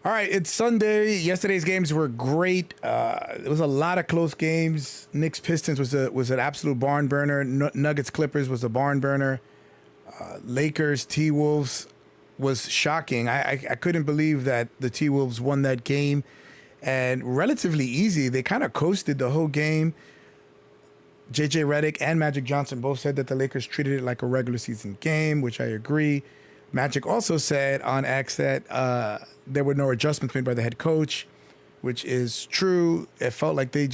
All right, it's Sunday. Yesterday's games were great. It was a lot of close games. Knicks Pistons was an absolute barn burner. Nuggets Clippers was a barn burner. Lakers T-Wolves was shocking. I couldn't believe that the T-Wolves won that game, and relatively easy. They kind of coasted the whole game. JJ Redick and Magic Johnson both said that the Lakers treated it like a regular season game, which I agree. Magic also said on X that there were no adjustments made by the head coach, which is true. It felt like they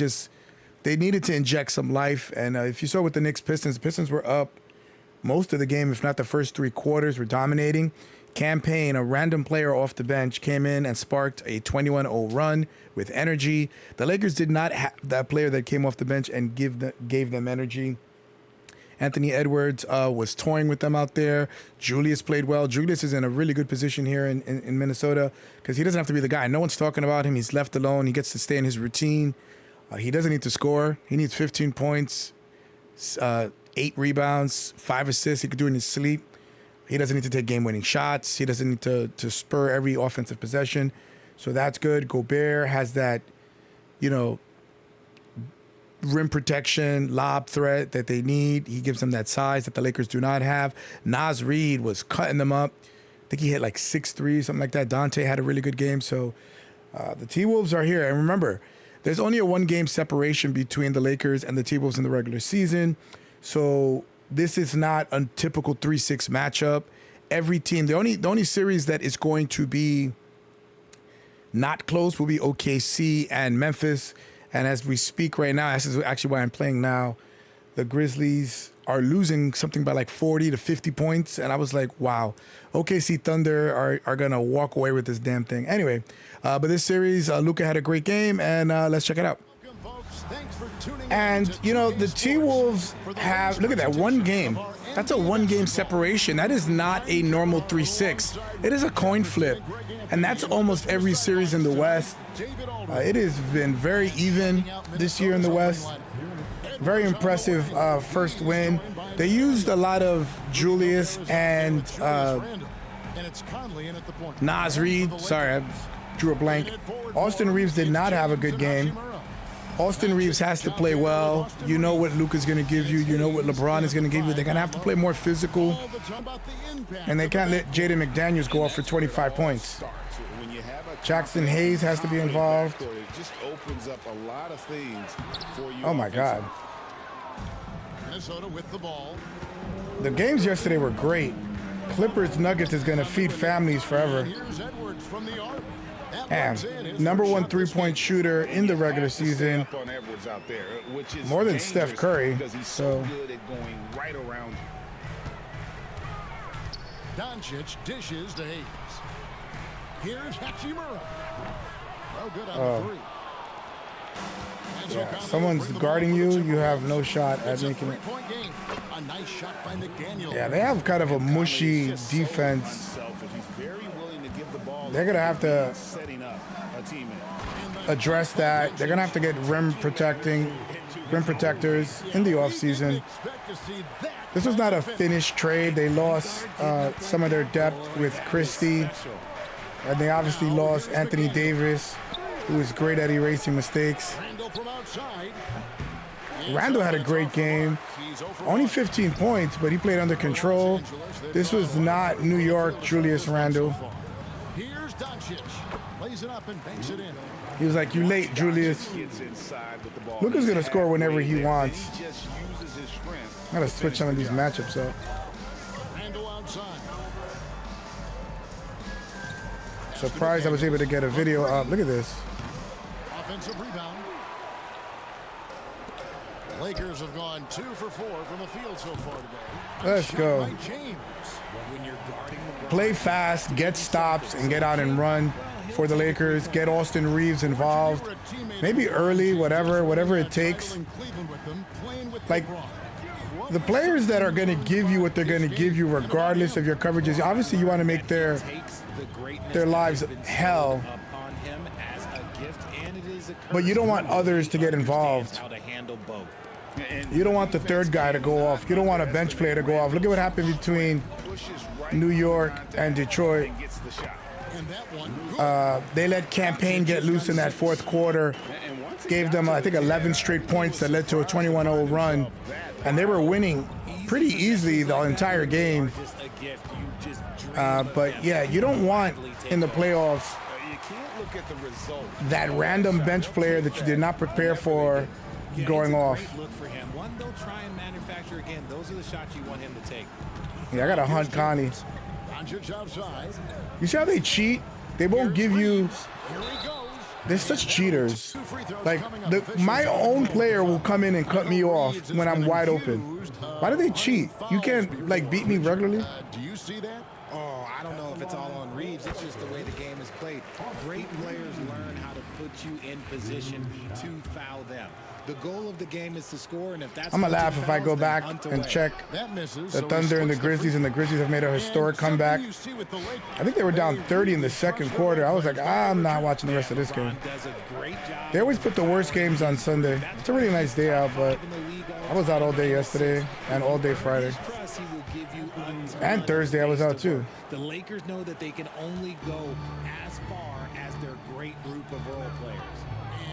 needed to inject some life. And if you saw with the Knicks Pistons, the Pistons were up most of the game, if not the first three quarters, were dominating. Campaign, a random player off the bench, came in and sparked a 21-0 run with energy. The Lakers did not have that player that came off the bench and gave them energy. Anthony Edwards was toying with them out there. Julius played well. Julius is in a really good position here in Minnesota because he doesn't have to be the guy. No one's talking about him. He's left alone. He gets to stay in his routine. He doesn't need to score. He needs 15 points, 8 rebounds, 5 assists. He could do it in his sleep. He doesn't need to take game-winning shots. He doesn't need to spur every offensive possession. So that's good. Gobert has that, rim protection, lob threat that they need. He gives them that size that the Lakers do not have. Naz Reid was cutting them up. I think he hit like 6 threes, something like that. Dante had a really good game. So the T-Wolves are here. And remember, there's only a 1-game separation between the Lakers and the T-Wolves in the regular season. So this is not a typical 3-6 matchup. Every team, the only series that is going to be not close will be OKC and Memphis. And as we speak right now, this is actually why I'm playing now, the Grizzlies are losing something by like 40 to 50 points. And I was like, wow, OKC Thunder are going to walk away with this damn thing. Anyway, but this series, Luka had a great game, and let's check it out. And, the T-Wolves have, look at that, 1 game. That's a 1-game separation. That is not a normal 3-6. It is a coin flip. And that's almost every series in the West. It has been very even this year in the West. Very impressive first win. They used a lot of Julius and Naz Reid. Sorry, I drew a blank. Austin Reeves did not have a good game. Austin Reeves has to play well. You know what Luka's going to give you. You know what LeBron is going to give you. They're going to have to play more physical. And they can't let Jaden McDaniels go off for 25 points. Jackson Hayes has to be involved. Oh, my God. The games yesterday were great. Clippers Nuggets is going to feed families forever. Damn, #1 3-point shooter in the regular season, more than Steph Curry. So, Doncic dishes to Hayes. Here's Hachimura. Oh, good on the three. Yeah, someone's guarding you. You have no shot at making it. Yeah, they have kind of a mushy defense. They're going to have to address that. They're going to have to get rim protectors in the offseason. This was not a finished trade. They lost some of their depth with Christie. And they obviously lost Anthony Davis, who is great at erasing mistakes. Randle had a great game. Only 15 points, but he played under control. This was not New York Julius Randle. He was like, "You late, Julius." Luka's going to score whenever he wants. I got to switch some of these matchups up. Surprised I was able to get a video up. Look at this. Offensive rebound. Lakers have gone 2 for 4 from the field so far today. Let's go. Play fast, get stops, and get out and run for the Lakers. Get Austin Reeves involved. Maybe early, whatever it takes. Like, the players that are going to give you what they're going to give you regardless of your coverages, obviously you want to make their lives hell. But you don't want others to get involved. You don't want the third guy to go off. You don't want a bench player to go off. Look at what happened between New York and Detroit. They let Campaign get loose in that fourth quarter. Gave them, I think, 11 straight points that led to a 21-0 run. And they were winning pretty easily the entire game. But yeah, you don't want in the playoffs that random bench player that you did not prepare for going off. Yeah, I got to hunt Connie. You see how they cheat? They won't give you. They're such cheaters. Like, my own player will come in and cut me off when I'm wide open. Why do they cheat? You can't, like, beat me regularly? Do you see that? Oh, I don't know if it's all on Reeves. It's just the way the game is played. Great players learn how to put you in position to foul them. The goal of the game is to score, and if that's I'm gonna laugh if I go back and check the Thunder and the Grizzlies, and the Grizzlies have made a historic comeback. I think they were down 30 in the second quarter. I was like, I'm not watching the rest of this game. They always put the worst games on Sunday. It's a really nice day out, but I was out all day yesterday and all day Friday. And Thursday I was out too. The Lakers know that they can only go as far as their great group of role players.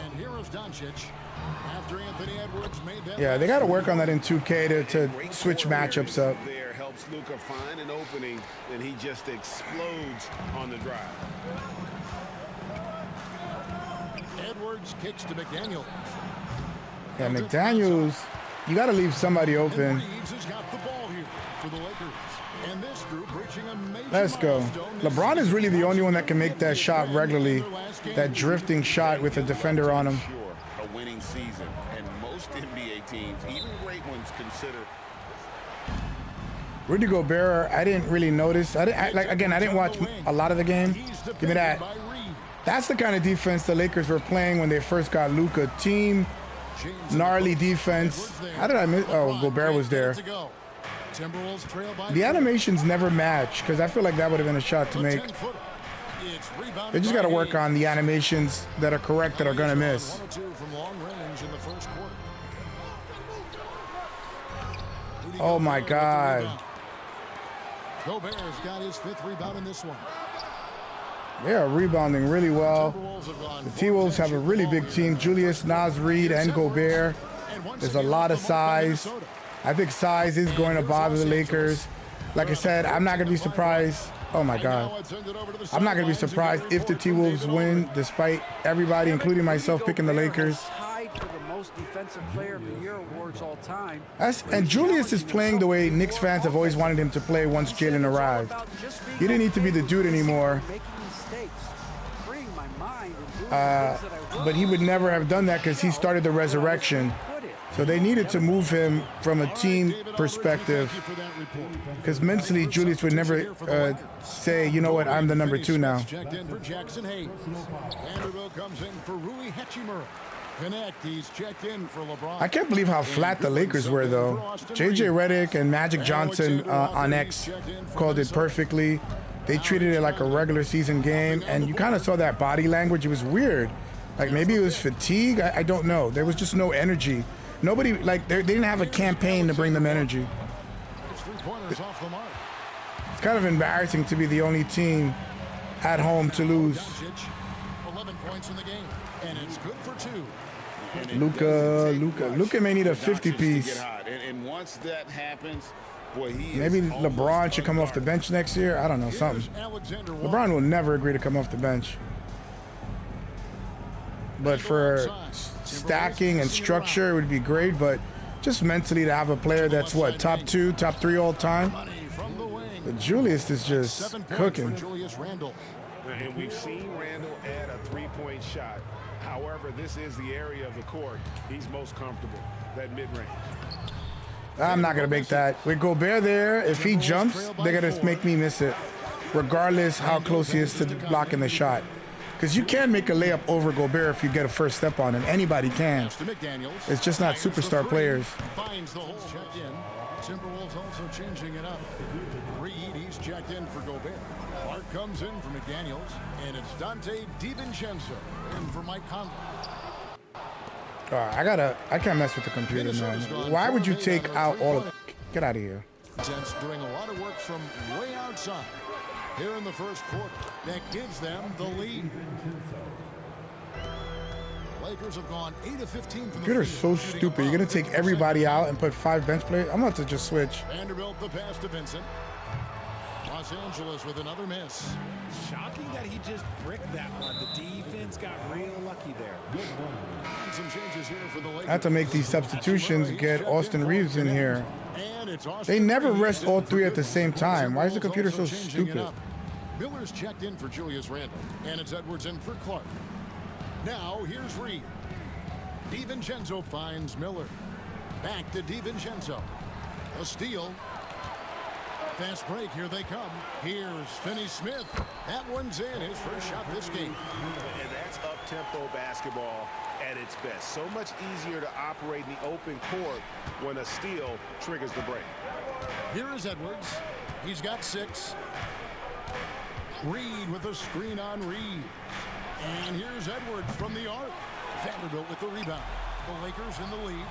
And here is Doncic. After Anthony Edwards made that. Yeah, they got to work on that in 2K to switch matchups up. There helps Luka find an opening, and he just explodes on the drive. Edwards kicks to McDaniel. Yeah, McDaniels, you got to leave somebody open. Reeves has got the ball here for the Lakers. And this group reaching a major Let's go. LeBron is really the only one that can make that shot regularly, that drifting shot with a defender on him. A winning season, and most NBA teams, even great ones, consider. Rudy Gobert, I didn't really notice. I didn't watch a lot of the game. Give me that. That's the kind of defense the Lakers were playing when they first got Luka. Team, gnarly defense. How did I miss? Oh, Gobert was there. The animations never match, because I feel like that would have been a shot to make. They just got to work on the animations that are correct that are going to miss. Oh my God. Gobert's got his 5th rebound in this one. They are rebounding really well. The T-Wolves have a really big team. Julius, Naz Reid, and Gobert. There's a lot of size. I think size is going to bother the Lakers. Like I said, I'm not going to be surprised. Oh my God. I'm not going to be surprised if the T-Wolves win, despite everybody, including myself, picking the Lakers. And Julius is playing the way Knicks fans have always wanted him to play once Jalen arrived. He didn't need to be the dude anymore. But he would never have done that because he started the resurrection. So they needed to move him from a team perspective, because mentally Julius would never say, you know what, I'm the number 2 now. I can't believe how flat the Lakers were, though. JJ Redick and Magic Johnson on X called it perfectly. They treated it like a regular season game, and you kind of saw that body language. It was weird. Like, maybe it was fatigue. I don't know. There was just no energy. Nobody, like, they didn't have a campaign to bring them energy. It's kind of embarrassing to be the only team at home to lose. 11 points in the game, and it's good for 2. Luka may need a 50-piece. And once that happens, boy, maybe LeBron should come off the bench next year. I don't know, something. LeBron will never agree to come off the bench. But for stacking and structure, it would be great. But just mentally to have a player that's, what, top 2, top 3 all time? But Julius is just cooking. And we've seen Randle add a 3-point shot. However, this is the area of the court he's most comfortable, that mid-range. I'm not going to make that. With Gobert there, if he jumps, they're going to make me miss it, regardless how close he is to blocking the shot. Because you can make a layup over Gobert if you get a first step on him. Anybody can. It's just not superstar players. Finds the hole. Check in. Timberwolves also changing it up. Reed, he's checked in for Gobert. Clark comes in for McDaniels, and it's Dante DiVincenzo in for Mike Conley. I can't mess with the computer, man. Why would you take out all of... Get out of here. Doing a lot of work from way outside. here in the first quarter that gives them the lead. Lakers have gone 8 of 15 from the Computer's so field, shooting stupid. You're gonna above take 50%. everybody out and put 5 bench players? I'm about to just switch. Vanderbilt the pass to Vincent. Los Angeles with another miss. Shocking that he just bricked that one. The defense got real lucky there. And some changes here for the Lakers. I have to make these substitutions, get Austin Reeves in here. And it's Austin They never Reeves rest in all for 3 at the good. same time. Why is the computer so Also changing it stupid? up. Miller's checked in for Julius Randle. And it's Edwards in for Clark. Now here's Reed. DiVincenzo finds Miller. Back to DiVincenzo. A steal. Fast break, here they come. Here's Finney-Smith. That one's in, his first shot this game. And that's up-tempo basketball at its best. So much easier to operate in the open court when a steal triggers the break. Here is Edwards. He's got 6. Reed with a screen on Reed. And here's Edwards from the arc. Vanderbilt with the rebound. The Lakers in the lead.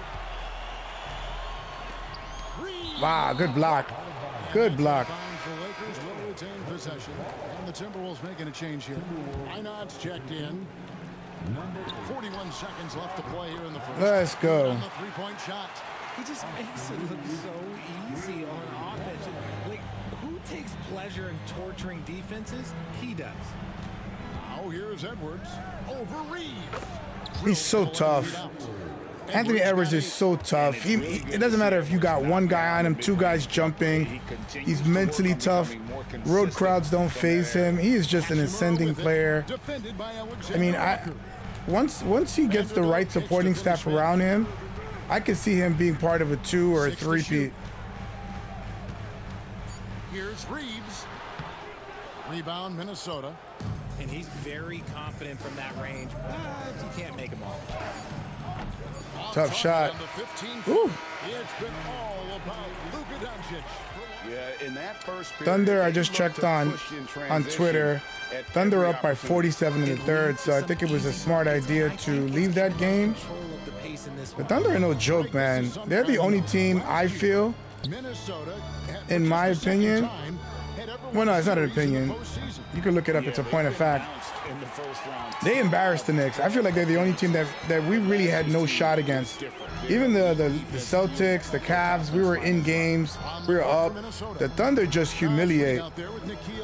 Reed. Wow, good block. Good block. The Lakers will retain possession. And the Timberwolves making a change here. Inot's checked in. 41 seconds left to play here in the first. Let's go. On the three-point shot. He just makes it look so easy on offense. Like, who takes pleasure in torturing defenses? He does. Now here's Edwards over Reed. He's so tough. Anthony Edwards is so tough. It doesn't matter if you got 1 guy on him, 2 guys jumping. He's mentally tough. Road crowds don't faze him. He is just an ascending player. I mean, once he gets the right supporting staff around him, I could see him being part of a 2 or a 3-peat. Here's Reeves. Rebound, Minnesota. And he's very confident from that range, but you can't make him all. Tough shot. Ooh. It's been all about Luka Doncic. Yeah, in that first period, Thunder, I just checked on Twitter. Thunder up by 47 in the third, so I think it was a smart idea to leave that game. The Thunder are no joke, man. They're the only team I feel, in my opinion. Well, no, it's not an opinion. You can look it up. It's a point of fact. They embarrassed the Knicks. I feel like they're the only team that we really had no shot against. Even the Celtics, the Cavs, we were in games. We were up. The Thunder just humiliate.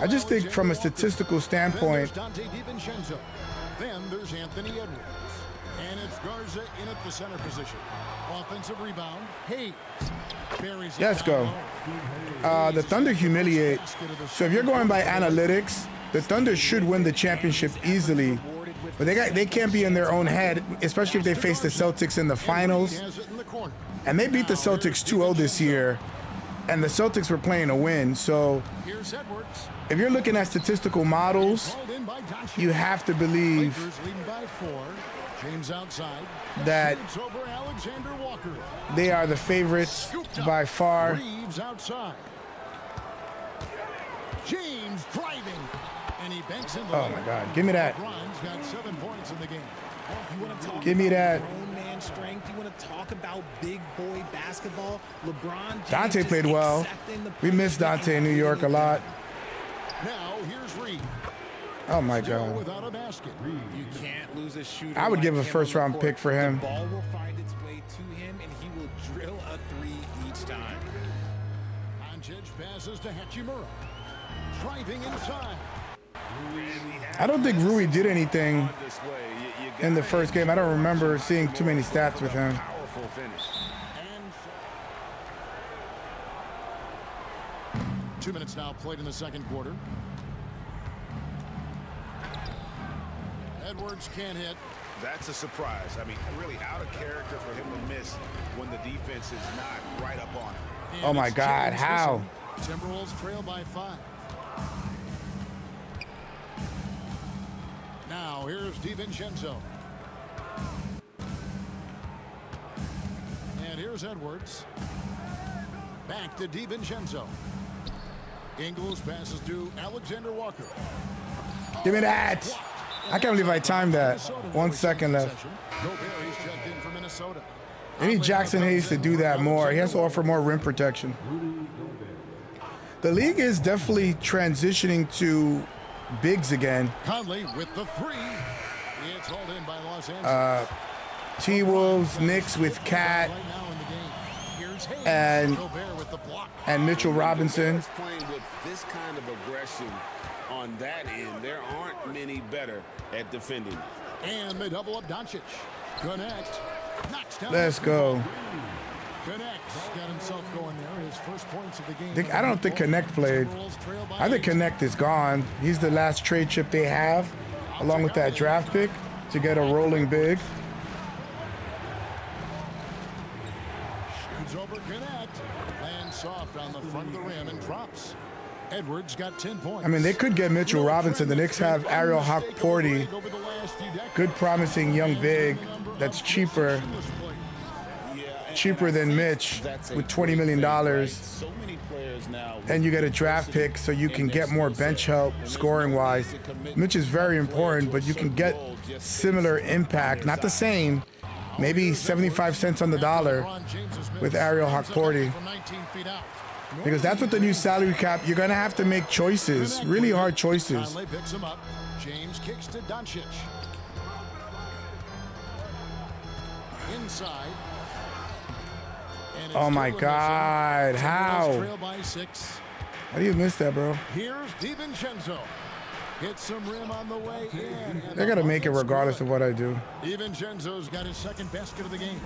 I just think from a statistical standpoint. Then there's Anthony Edwards. And it's Garza in at the center position. Offensive rebound. Hayes. Let's go. The Thunder humiliate. So if you're going by analytics, the Thunder should win the championship easily. But they can't be in their own head, especially if they face the Celtics in the finals. And they beat the Celtics 2-0 this year. And the Celtics were playing a win. So if you're looking at statistical models, you have to believe that they are the favorites by far. James driving, and he banks in the Oh my God! Give me that. LeBron's got 7 points in the game. You want to talk Give me that. grown man strength? You want to talk about big boy basketball? LeBron James Dante played well. We missed Dante in New York a lot. Now here's Reed. Oh my Still God! without a basket. You can't lose a shooter. I would give a like him first-round on the pick for court. him. The ball will find its way to him, and he will drill a 3 each time. Doncic passes to Hachimura. Driving inside. I don't think Rui did anything in the first game. I don't remember seeing too many stats with him. Powerful finish. And 2 minutes now played in the second quarter. Edwards can't hit. That's a surprise. I mean, really out of character for him to miss when the defense is not right up on him. And Oh my it's God! James How? missing. Timberwolves trail by 5. Now here's DiVincenzo. And here's Edwards. Back to DiVincenzo. Ingles passes to Alexander Walker. Give me that! I can't believe I timed that. 1 second left. Gobert's checked in for Minnesota. Maybe Jackson Hayes to do that more. He has to offer more rim protection. The league is definitely transitioning to bigs again. Conley with the three. It's hauled in by Los Angeles. T-Wolves, Knicks with Cat Right now in the game. Here's Hayes. and Gobert with the block. Mitchell Robinson. Players playing with this kind of aggression on that end, there aren't many better at defending. And they double up Doncic. Connect. Knocks down. Let's go. Connect. Got himself going there. His first points of the game. I don't think Connect played. I think Connect is gone. He's the last trade chip they have, along with that draft pick, to get a rolling big. Shoots over Connect. Lands soft on the front of the rim and drops. Edwards got 10 points. I mean, they could get Mitchell Robinson. The Knicks have Ariel Hawk-Porty, good promising young big that's cheaper than Mitch with $20 million. And you get a draft pick so you can get more bench help scoring wise. Mitch is very important, but you can get similar impact, not the same, maybe 75 cents on the dollar with Ariel Hawk-Porty. Because that's what the new salary cap, you're going to have to make choices, really hard choices. Conley picks him up. James kicks to Doncic. Inside. Oh my God, how? Trail by 6. How do you miss that, bro? Here's DiVincenzo. Hits some rim on the way in. They're going to make it regardless of what I do. DiVincenzo's got his second basket of the game.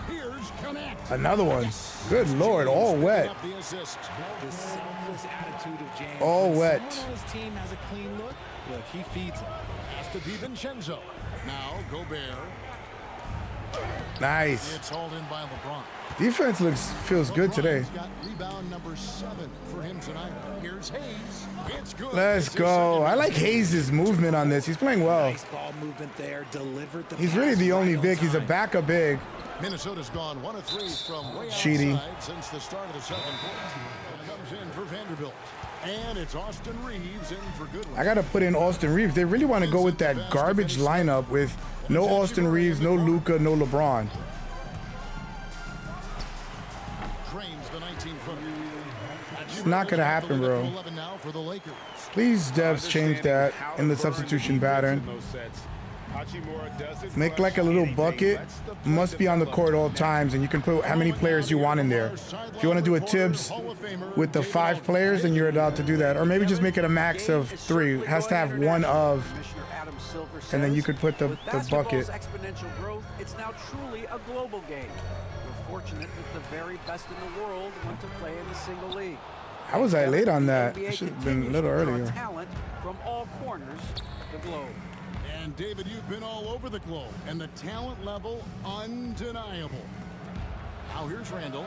Here's Connect. Another one. Good Lord, all wet. Up the assist. The selfless attitude of James. All When wet. someone on his team has a clean look, he feeds him. Pass to DiVincenzo. Now Gobert. Nice. It's hauled in by LeBron. Defense feels good today. LeBron's got rebound number 7 for him tonight. Here's Hayes. It's good. Let's It's his go. second I like Hayes' movement on this. He's playing well. Nice ball movement there. Delivered the He's really pass the only right on big. He's a time. backup big. Minnesota's gone 1 of 3 from way Cheating. outside since the start of the second quarter. Comes in for Vanderbilt. And it's Austin Reeves in for Goodwin. I got to put in Austin Reeves. They really want to go with that garbage lineup with no Austin Reeves, no Luka, no LeBron. Drains the 19-footer. It's not going to happen, bro. Now for the Lakers. Please, devs, change that in the substitution pattern. Make like a little bucket. Must be on the court all times, and you can put how many players you want in there. If you want to do a Tibbs with the 5 players, then you're allowed to do that. Or maybe just make it a max of 3. It has to have one of, and then you could put the bucket. Exponential growth, it's now truly a global game. We're fortunate that the very best in the world want to play in a single league. How was I late on that? The NBA I should have been a little continues to draw earlier. Talent from all corners of the globe. And David, you've been all over the globe, and the talent level undeniable. Now here's Randall.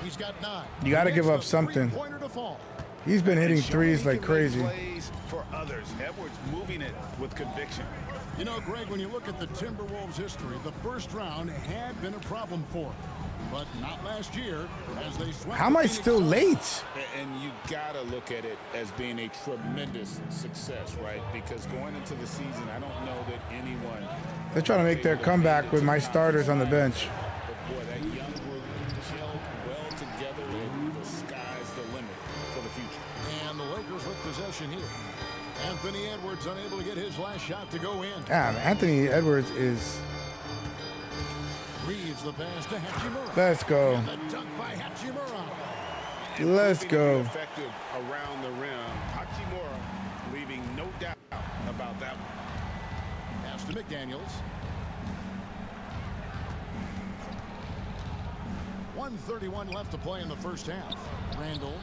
He's got 9. You got to give up The something. three-pointer to fall. He's been hitting threes like He can make crazy. plays for others. Edwards moving it with conviction. You know, Greg, when you look at the Timberwolves' history, the first round had been a problem for them. But not last year, as they swept. How am I the still Phoenix late? And you gotta look at it as being a tremendous success, right? Because going into the season, I don't know that anyone. They're trying to make their comeback with my starters on the bench. But boy, that young group gelled well together, and the sky's the limit for the future. And the Lakers with possession here. Anthony Edwards unable to get his last shot to go in. Damn, Anthony Edwards is. Reads the pass to Hachimura. Let's go. And the dunk by Hachimura. Let's go. Effective around the rim. Hachimura leaving no doubt about that one. Pass to McDaniels. 1:31 left to play in the first half. Randall.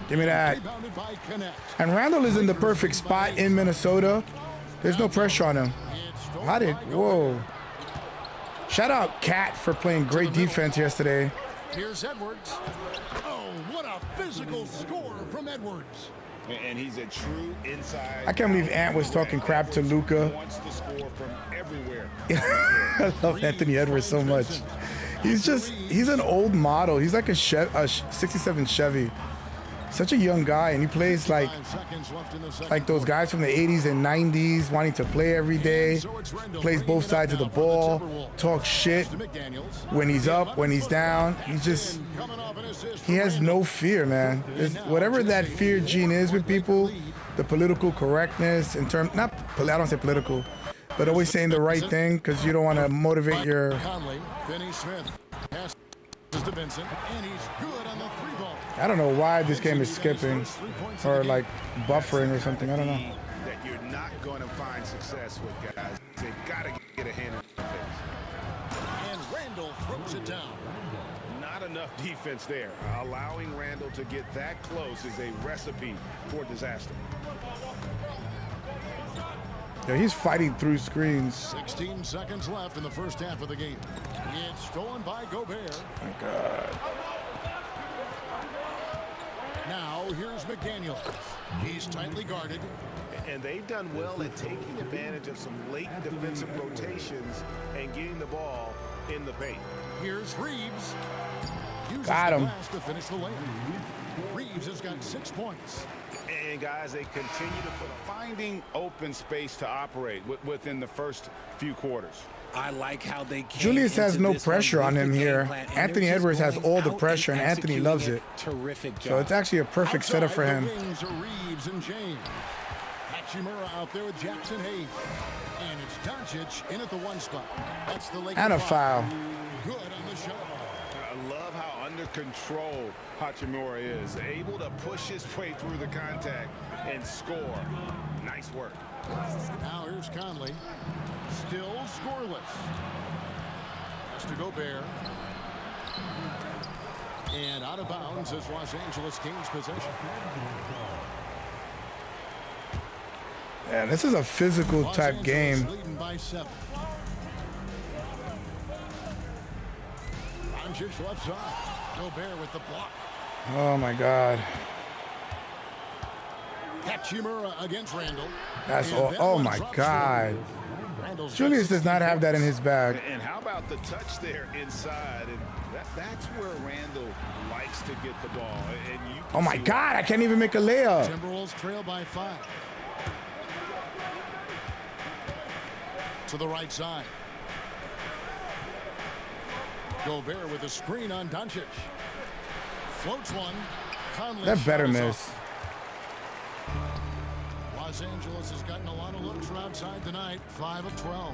Give me that. Rebounded by Connect. And Randall is in the perfect spot in Minnesota. There's no pressure on him. It's stolen How did? by Gobert. Whoa. Shout out Cat for playing great defense yesterday. Here's Edwards. Oh, what a physical score from Edwards. And he's a true inside. I can't believe Ant was talking crap to Luka. Wants to score from everywhere. I love Anthony Edwards so much. He's an old model. He's like a 67 Chevy. such a young guy, and he plays like 5 seconds left in the second those quarter. guys from the 80s and 90s wanting to play every day, So it's Randall plays bringing both it sides up of the now for ball, Timberwolves. talks shit To McDaniels. when he's up, when he's down. He's just, Coming off an assist he from has Randall. no fear, man. Whatever that fear gene is with people, the political correctness in terms, I don't say political, but always saying the right thing because you don't want to motivate your, Conley, Finney Smith, passes to Vincent, and he's good on the 3-ball. I don't know why this game is skipping or like buffering or something. I don't know. That you're not going to find success with, guys. They've got to get a hand in the face. And Randall throws it down. Not enough defense there. Allowing Randall to get that close is a recipe for disaster. Yeah, he's fighting through screens. 16 seconds left in the first half of the game. It's stolen by Gobert. My God. Now here's McDaniels. He's tightly guarded. And they've done well at taking advantage of some late defensive rotations and getting the ball in the paint. Here's Reeves. Uses Got him. the glass to finish the layup. Reeves has got 6 points. And guys, they continue to finding open space to operate within the first few quarters. I like how they came Julius has into no this pressure one on with him the game here. plan, and Anthony they're just Edwards has going all the out pressure, and Anthony executing loves it. Terrific job. So it's actually a perfect setup for Outside him. the wings are Reeves and James. Hachimura out there with Jackson Hayes. And it's Doncic in at the 1 spot. That's the Lakers. And a foul. Good on the shot. I love how under control Hachimura is. Able to push his way through the contact and score. Nice work. Now here's Conley. Still scoreless. Has to Gobert. And out of bounds as Los Angeles gains possession. Yeah, this is a physical Los type Angeles game. leading by 7. Doncic left side. Gobert with the block. Oh my God. Hachimura against Randall. That's And all. that Oh one my drops God. in. Randall's got Julius does 16 not have that in points. his bag. And how about the touch there inside? And that's where Randall likes to get the ball. And you can Oh my see God, I can't even make a layup. Timberwolves trail by 5. To the right side. Gobert with a screen on Doncic. Floats one. Conley That better shot is miss. off. Los Angeles has gotten a lot of looks from outside tonight. 5 of 12.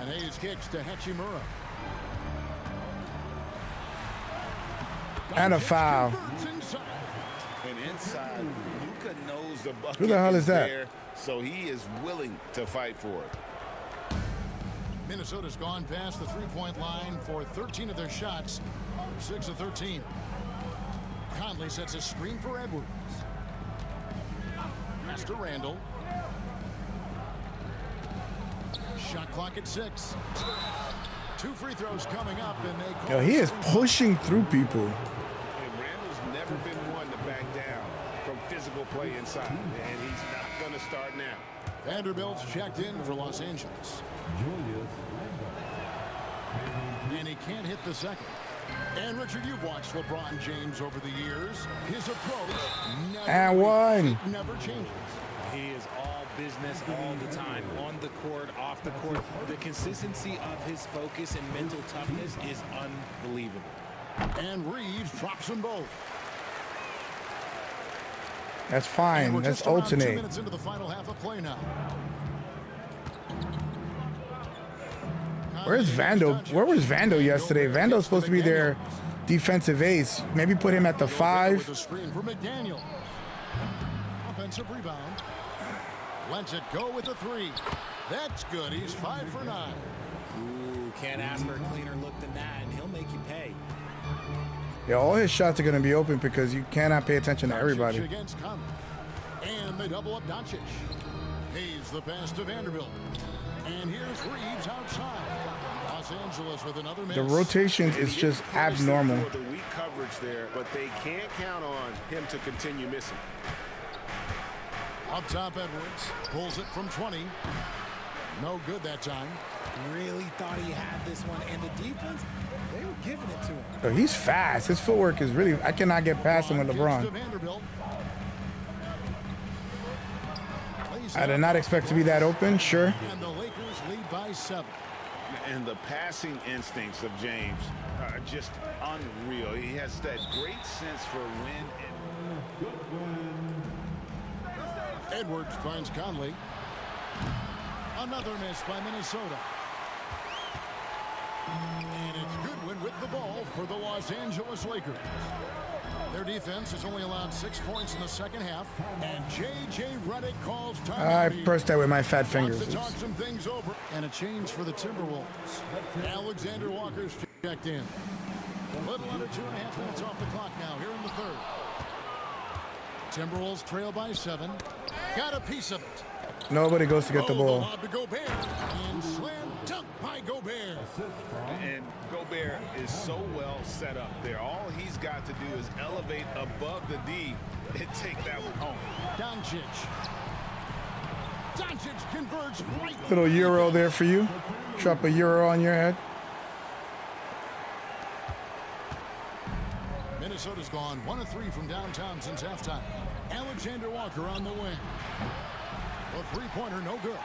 And Hayes kicks to Hachimura. And a Doncic foul. converts inside. And inside, Luka knows the bucket Who the hell is that? there, so he is willing to fight for it. Minnesota's gone past the three-point line for 13 of their shots. 6 of 13. Conley sets a screen for Edwards. Pass to Randall. Shot clock at 6. 2 free throws coming up, and they call Yo, he it is screen. pushing through people. And Randall's never been one to back down from physical play inside, and he's not going to start now. Vanderbilt's checked in for Los Angeles. And he can't hit the second. And Richard, you've watched LeBron James over the years. His approach never changes. He is all business all the time, on the court, off the court. The consistency of his focus and mental toughness is unbelievable. And Reeves drops them both. That's And fine. we're That's just around 2 alternate. minutes into the final half of play now. Where's Vando? Where was Vando yesterday? Vando's supposed to be their defensive ace. Maybe put him at the With 5. a screen for McDaniel. Offensive rebound. Lets it go with the 3. That's good. He's 5 for 9. Ooh, can't ask for a cleaner look than that, and he'll make you pay. Yeah, all his shots are going to be open because you cannot pay attention to everybody. Doncic against Conley. And they double up Doncic. Hayes the pass to Vanderbilt. And here's Reeves outside. Los Angeles with another miss. The rotation is just abnormal. For the weak coverage there, but they can't count on him to continue missing. Up top, Edwards pulls it from 20. No good that time. Really thought he had this one, and the defense, they were giving it to him. Oh, he's fast. His footwork is really, I cannot get past him with LeBron. I did not expect to be that open, sure. And the Lakers lead by 7. And the passing instincts of James are just unreal. He has that great sense for when and Edwards finds Conley. Another miss by Minnesota. And it's Goodwin with the ball for the Los Angeles Lakers. Their defense has only allowed 6 points in the second half. And J.J. Redick calls time. I pressed that with my fat fingers. To talk some things over. And a change for the Timberwolves. Alexander Walker's checked in. A little under 2.5 minutes off the clock now here in the third. Timberwolves trail by 7. Got a piece of it. Nobody goes to get the ball. To Gobert. And slam dunk by Gobert. And Gobert is so well set up there. All he's got to do is elevate above the D and take that one home. Doncic converts right. Little Euro there for you. Drop a Euro on your head. Minnesota's gone 1 of 3 from downtown since halftime. Alexander Walker on the wing. A three-pointer, no good.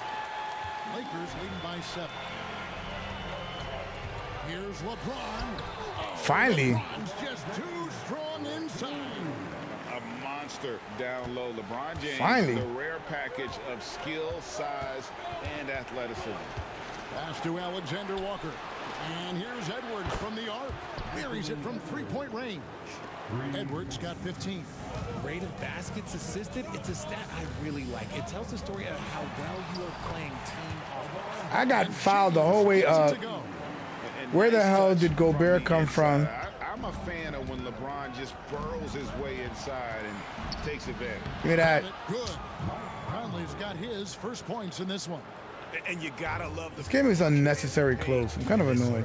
Lakers leading by 7. Here's LeBron. Finally. LeBron's just too strong inside. A monster down low. LeBron James, Finally. the rare package of skill, size, and athleticism. Pass to Alexander Walker. And here's Edwards from the arc. Buries it from three-point range. Edwards got 15. Rate of baskets assisted, it's a stat I really like. It tells the story of how well you are playing team offense. I got fouled the whole way up. Where the hell did Gobert come from? I'm a fan of when LeBron just burrows his way inside and takes advantage. Give me that. Good. Conley's got his first points in this one. And you gotta love This game is unnecessary close. I'm kind of annoyed.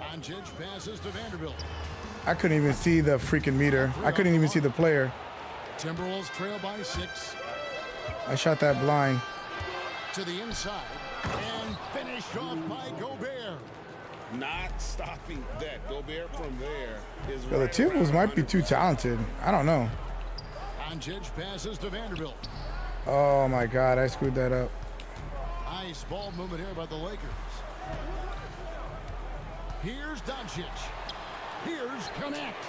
Doncic passes to Vanderbilt. I couldn't even see the freaking meter. I couldn't even see the player. Timberwolves trail by 6. I shot that blind. To the inside. And finished off by Gobert. Not stopping that. Gobert from there is Yo, the Timberwolves might be too talented. I don't know. Doncic passes to Vanderbilt. Oh my God, I screwed that up. Nice ball movement here by the Lakers. Here's Doncic. Here's Connect.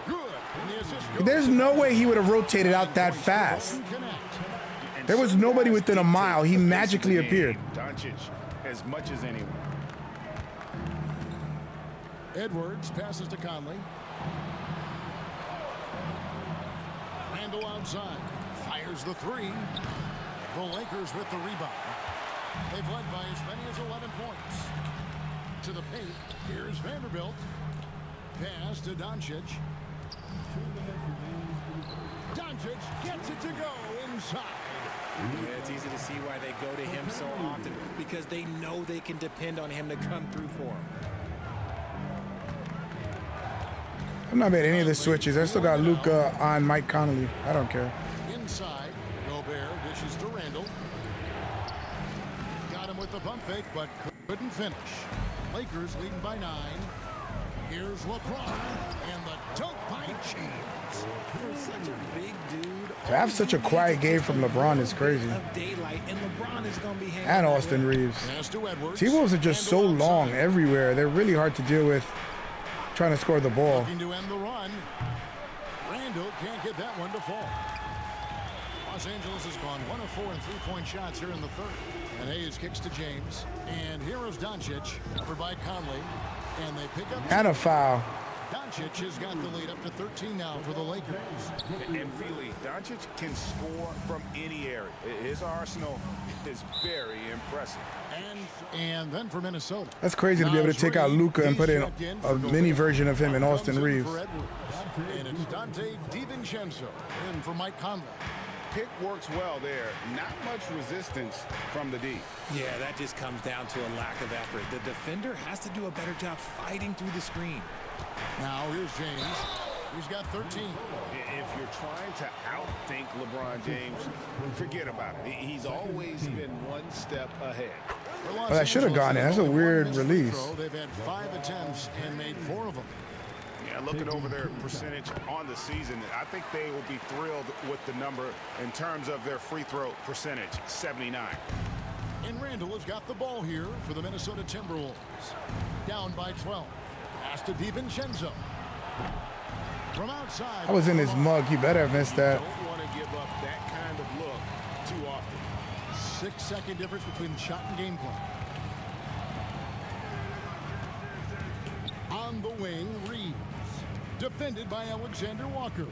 Good. And the assist goes. There's no way he would have rotated out that fast. There was nobody within a mile. He magically appeared. Doncic as much as anyone. Edwards passes to Conley. Randall outside. Fires the 3. The Lakers with the rebound. They've led by as many as 11 points. To the paint. Here's Vanderbilt. Pass to Doncic. Doncic gets it to go inside. Yeah, it's easy to see why they go to him so often, because they know they can depend on him to come through for them. I've not made any of the switches. I still got Luka on Mike Conley. I don't care. Inside, Gobert dishes to Randall. Got him with the pump fake, but couldn't finish. Lakers leading by 9. Here's LeBron, and the dunk by James. For such a big dude, To have such a quiet game from LeBron is crazy. of daylight, and LeBron is going to be hanging And out Austin with Reeves. Pass to Edwards. T-Wolves are just so Randall long outside. everywhere. They're really hard to deal with trying to score the ball. Looking to end the run. Randall can't get that one to fall. Los Angeles has gone 1 of 4 in three-point shots here in the third. And Hayes kicks to James. And here is Doncic, covered by Conley. And they pick up. And a foul. Doncic has got the lead up to 13 now for the Lakers. And really, Doncic can score from any area. His arsenal is very impressive. And then for Minnesota. That's crazy to be able to take out Luka and put in a mini version of him in Austin Reeves. And it's Dante DiVincenzo in for Mike Conley. Pick works well there. Not much resistance from the D. Yeah, that just comes down to a lack of effort. The defender has to do a better job fighting through the screen. Now here's James. He's got 13. If you're trying to outthink LeBron James, forget about it. He's always been one step ahead. Oh, that should have gone in. That's a weird release. They've had 5 attempts and made 4 of them. Yeah, looking over their percentage on the season, I think they will be thrilled with the number in terms of their free throw percentage, 79. And Randall has got the ball here for the Minnesota Timberwolves. Down by 12. Pass to DiVincenzo. From outside. I was in his mug. He better have missed that. Don't want to give up that kind of look too often. 6-second difference between the shot and game plan. On the wing, Reeves. Defended by Alexander Walker.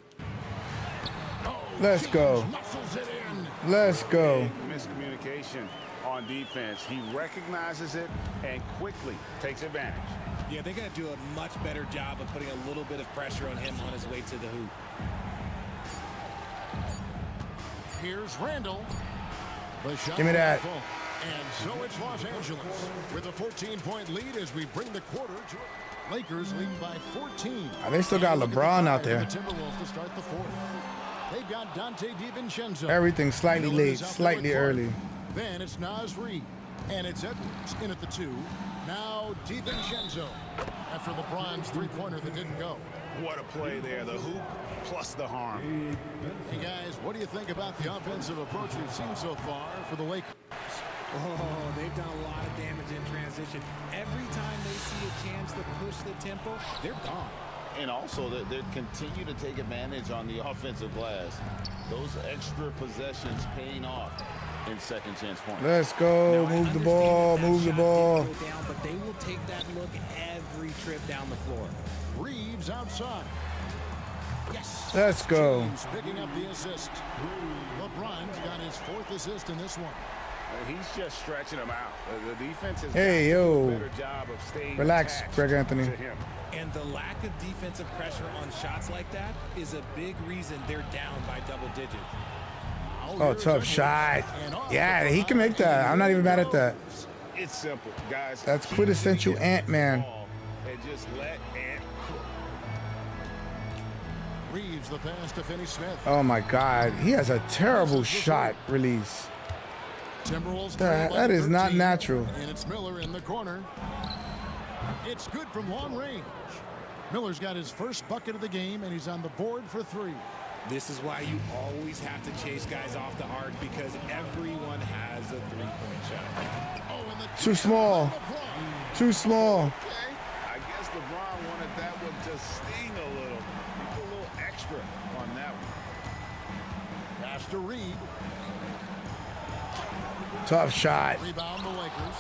Oh, Let's go. muscles it in. Let's go. Miscommunication on defense. He recognizes it and quickly takes advantage. Yeah, they got to do a much better job of putting a little bit of pressure on him on his way to the hoop. Here's Randall. The shot Give me that. And so it's Los Angeles with a 14-point lead as we bring the quarter to Lakers leading by 14. They still got LeBron out there. The Timberwolves to start the fourth. They've got Dante DiVincenzo. Everything slightly late, slightly early. Then it's Naz Reid. And it's Edwards in at the 2. Now DiVincenzo after LeBron's three-pointer that didn't go. What a play there. The hoop plus the harm. Hey, guys, what do you think about the offensive approach we've seen so far for the Lakers? Oh, they've done a lot of damage in transition. Every time they see a chance to push the tempo, they're gone. And also, they continue to take advantage on the offensive glass. Those extra possessions paying off in second chance points. Let's go. Now, Move the ball. Move the ball. Go down, but they will take that look every trip down the floor. Reeves outside. Yes. Let's go. James picking up the assist. LeBron's got his 4th assist in this one. He's just stretching them out. The defense has Hey, got to do yo. a better job of staying Relax, attached Greg Anthony. to him. And the lack of defensive pressure on shots like that is a big reason they're down by double digits. Oh, tough shot. Yeah, he can make that. I'm not even mad at that. It's simple, guys. That's quintessential Ant-Man. And just let Ant cook. Reeves the pass to Finney-Smith. Oh, my God. He has a terrible shot release. Timberwolves That is not natural. And it's Miller in the corner. It's good from long range. Miller's got his first bucket of the game, and he's on the board for 3. This is why you always have to chase guys off the arc, because everyone has a three-point shot. Oh, and the Too small. Too small. Okay. I guess LeBron wanted that one to sting a little. A little extra on that one. Pass to Reed. Tough shot. Rebound the Lakers.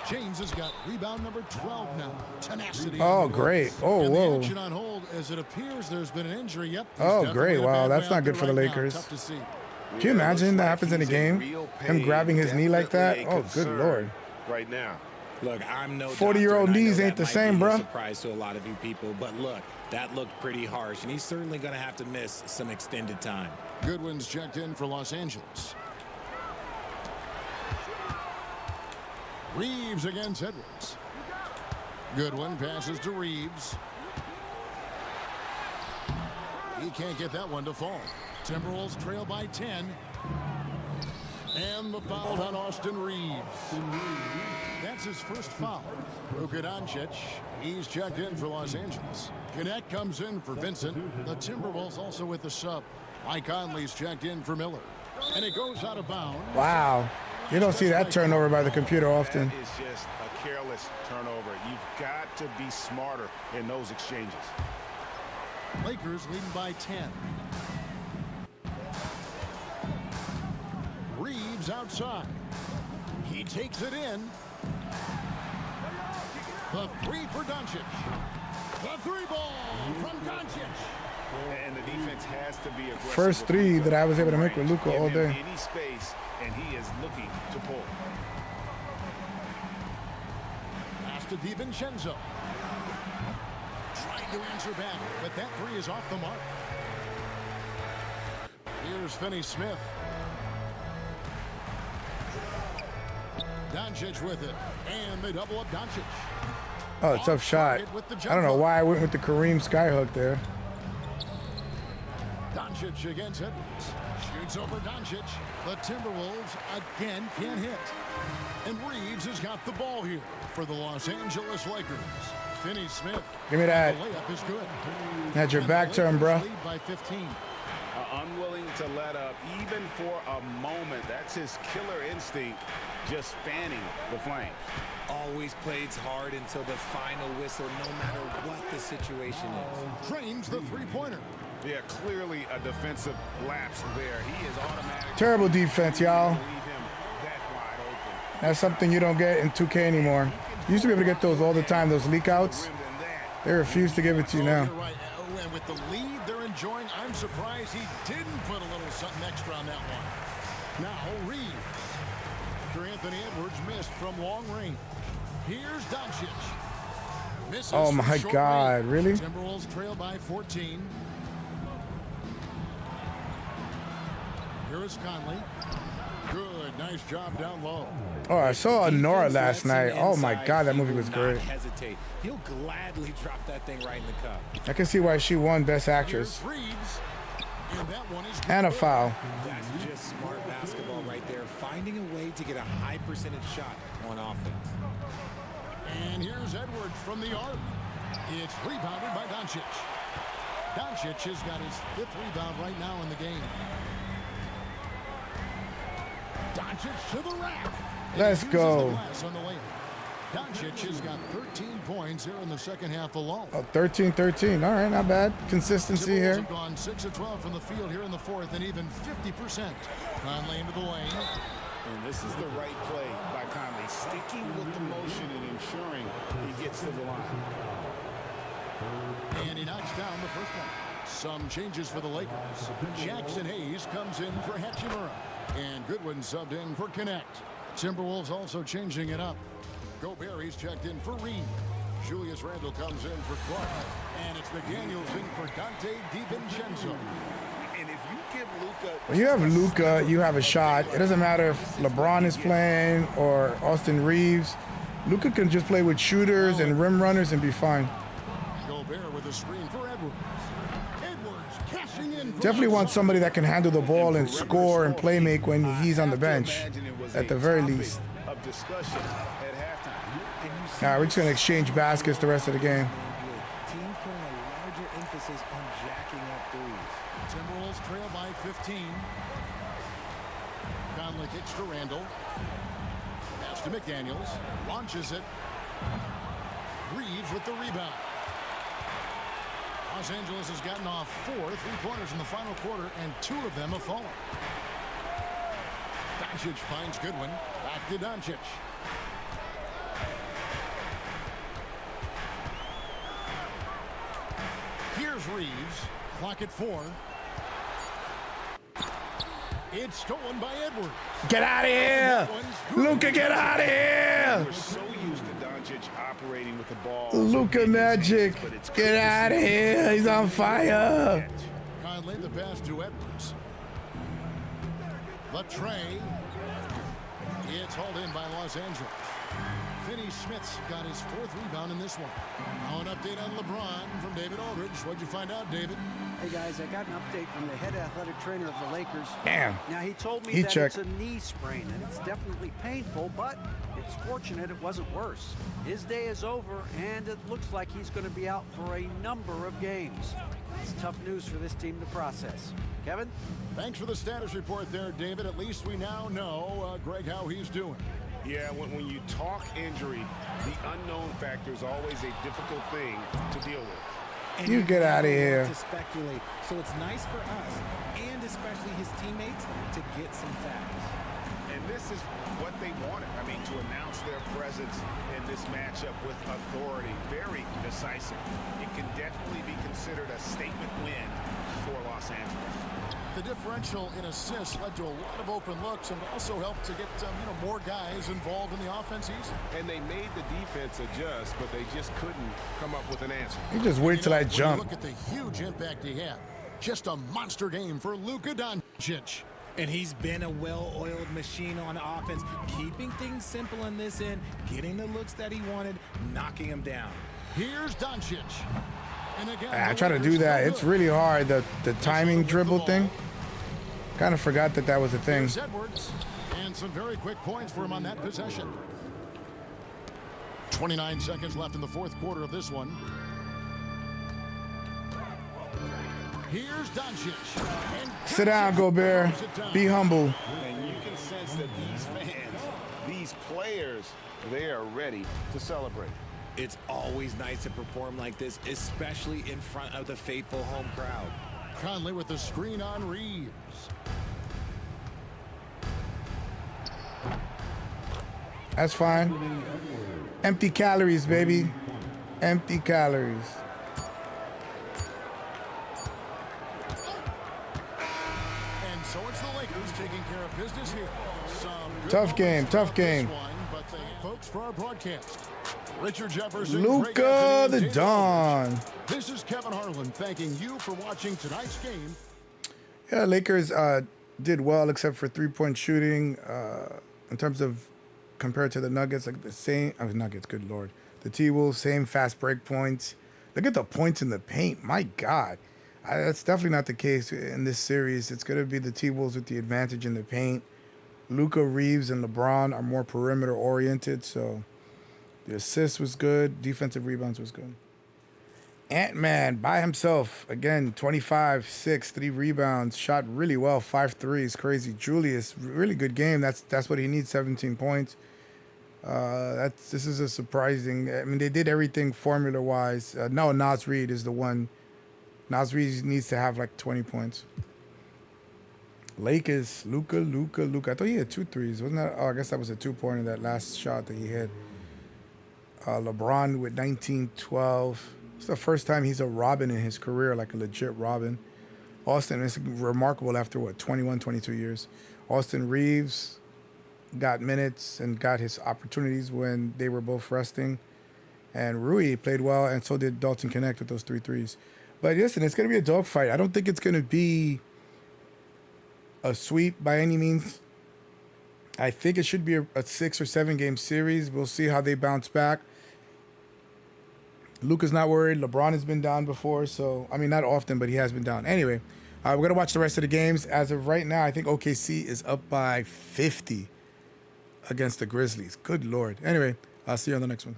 James has got rebound number 12 now. Tenacity. Oh, great. Oh, and the whoa. action on hold as it appears there's been an injury. Yep. he's Oh, definitely great. in a Wow, bad that's way not out good there for the right now. Lakers. Tough to see. Can you imagine that happens in a He's game? real Him pain, grabbing his knee like that? definitely a Oh, good concern Lord. right now. Look, I'm no 40-year-old doctor, and I knees know ain't that the might same, be a bruh. surprise to a lot of you people, but look, that looked pretty harsh, and he's certainly going to have to miss some extended time. Goodwin's checked in for Los Angeles. Reeves against Edwards. Goodwin passes to Reeves. He can't get that one to fall. Timberwolves trail by 10. And the foul on Austin Reeves. That's his first foul. Luka Doncic, he's checked in for Los Angeles. Gannett comes in for Vincent. The Timberwolves also with the sub. Mike Conley's checked in for Miller. And it goes out of bounds. Wow. You don't see that turnover by the computer often. That is just a careless turnover. You've got to be smarter in those exchanges. Lakers leading by 10. Reeves outside. He takes it in. The 3 for Doncic. The 3 ball from Doncic. And the defense has to be aggressive. First 3 that I was able to make with Luka Give all him day. any space, and he is looking to pull. Pass to DiVincenzo. Trying to answer back, but that 3 is off the mark. Here's Finney-Smith. Doncic with it, and they double up Doncic. Oh, tough shot. I don't know why I went with the Kareem skyhook there. Doncic against Edwards. Shoots over Doncic. The Timberwolves again can't hit. And Reeves has got the ball here for the Los Angeles Lakers. Finney Smith. Give me that. The layup is good. Had your back turned, bro. Lead by 15. Unwilling to let up even for a moment. That's his killer instinct, just fanning the flame. Always plays hard until the final whistle, no matter what the situation is. Drains the three-pointer. Yeah, clearly a defensive lapse there. He is automatic. Terrible defense, y'all. Leave him that wide open. That's something you don't get in 2K anymore. You used to be able to get those all the time, those leak outs. They refuse to give it to you now. You're right. Oh, and with the lead they're enjoying, I'm surprised he didn't put a little something extra on that one. Now Reeves. After Anthony Edwards missed from long range. Here's Doncic. Misses Oh from my short God, range. really? Timberwolves trail by 14. Here is Conley. Good, nice job down low. Oh, I saw Nora Defense last lets him night. Oh my inside. God, that He movie will was not great. hesitate. He'll gladly drop that thing right in the cup. I can see why she won Best Actress. Here's Reeves. And that one is And a good. foul. That's just smart basketball right there, finding a way to get a high percentage shot on offense. And here's Edwards from the arc. It's rebounded by Doncic. Doncic has got his 5th rebound right now in the game. Doncic to the rack. And Let's he uses go. the glass on the layup. Doncic has got 13 points here in the second half alone. Oh, 13-13. All right, not bad. Consistency Timberwolves here. have gone 6 of 12 from the field here in the fourth and even 50%. Conley into the lane. And this is the right play by Conley, sticking with the motion and ensuring he gets to the line. And he knocks down the first one. Some changes for the Lakers. Jackson Hayes comes in for Hachimura. And Goodwin subbed in for Connect. Timberwolves also changing it up. Gobert's checked in for Reed. Julius Randle comes in for Clark. And it's McDaniels in for Dante DiVincenzo. And if you give Luka, When you have Luka, you have a shot. It doesn't matter if LeBron is playing or Austin Reeves. Luka can just play with shooters and rim runners and be fine. Gobert with a screen for Edwards. Edwards cashing in. Definitely want somebody that can handle the ball and score and play make when he's on the bench, at the very least. of discussion at halftime. All right, we're just going to exchange baskets the rest of the game. Teams putting a larger emphasis on jacking up threes. Timberwolves trail by 15. Conley kicks to Randall. Pass to McDaniels. Launches it. Reeves with the rebound. Los Angeles has gotten off 4 3-pointers in the final quarter, and 2 of them have fallen. Doncic finds Goodwin. Back to Doncic. Here's Reeves. Clock at 4. It's stolen by Edwards. Get out of here! Luka, get out of here! We're so used to Doncic operating with the ball. Luka Magic, get out of here! He's on fire! Conley the pass to Edwards. Latrey. It's hauled in by Los Angeles. Finney Smith's got his 4th rebound in this one. Now an update on LeBron from David Aldridge. What'd you find out, David? Hey guys, I got an update from the head athletic trainer of the Lakers. Damn. Now he told me Heat that check. it's a knee sprain and it's definitely painful, but it's fortunate it wasn't worse. His day is over and it looks like he's going to be out for a number of games. It's tough news for this team to process. Kevin? Thanks for the status report there, David. At least we now know, Greg, how he's doing. Yeah, when you talk injury, the unknown factor is always a difficult thing to deal with. And You get never outta want here. To speculate, so it's nice for us and especially his teammates to get some facts. And this is what they wanted. I mean, to announce their presence in this matchup with authority, very decisive. It can definitely be considered a statement win for Los Angeles. The differential in assists led to a lot of open looks and also helped to get more guys involved in the offense easy. And they made the defense adjust, but they just couldn't come up with an answer. You just wait till I When you jump. look at the huge impact he had. Just a monster game for Luka Doncic. And he's been a well-oiled machine on offense, keeping things simple in this end, getting the looks that he wanted, knocking him down. Here's Doncic. And again, I the try to Lakers do that. no It's good. really hard. The timing with the dribble ball. thing. Kind of forgot that was a thing. Here's Edwards. And some very quick points for him on that possession. 29 seconds left in the fourth quarter of this one. Here's Doncic. And Sit down, Gobert. throws it down. Be humble. And you can sense that these fans, these players, they are ready to celebrate. It's always nice to perform like this, especially in front of the faithful home crowd. Conley with the screen on Reeves. That's fine. Empty calories, baby. Empty calories. And so it's the Lakers taking care of business here. Some good Tough game, moments tough throughout this game. one, but folks, for our broadcast, Richard Jefferson, Luka Greg Anthony, the and Dave Aldridge. Dawn. This is Kevin Harlan thanking you for watching tonight's game. Yeah, Lakers did well except for three-point shooting. In terms of compared to the Nuggets, like the same. I mean, Nuggets, good lord. The T-Wolves, same fast break points. Look at the points in the paint. My God. That's definitely not the case in this series. It's going to be the T-Wolves with the advantage in the paint. Luka, Reeves, and LeBron are more perimeter-oriented, so the assist was good. Defensive rebounds was good. Ant-Man by himself. Again, 25, 6, 3 rebounds. Shot really well, 5 threes. Crazy. Julius, really good game. That's what he needs, 17 points. This is a surprising. I mean, they did everything formula-wise. No, Nas Reed is the one. Nas Reed needs to have like 20 points. Lakers, Luka. I thought he had 2 threes. Wasn't that? Oh, I guess that was a 2-pointer, that last shot that he hit. LeBron with 19, 12. It's the first time he's a Robin in his career, like a legit Robin. Austin, it's remarkable after, 21, 22 years. Austin Reeves got minutes and got his opportunities when they were both resting. And Rui played well, and so did Dalton Connect with those 3 threes. But listen, it's going to be a dogfight. I don't think it's going to be a sweep by any means. I think it should be a 6 or 7 game series. We'll see how they bounce back. Luka's not worried. LeBron has been down before, so I mean not often, but he has been down. Anyway, we're gonna watch the rest of the games. As of right now, I think OKC is up by 50 against the Grizzlies. Good Lord. Anyway, I'll see you on the next one.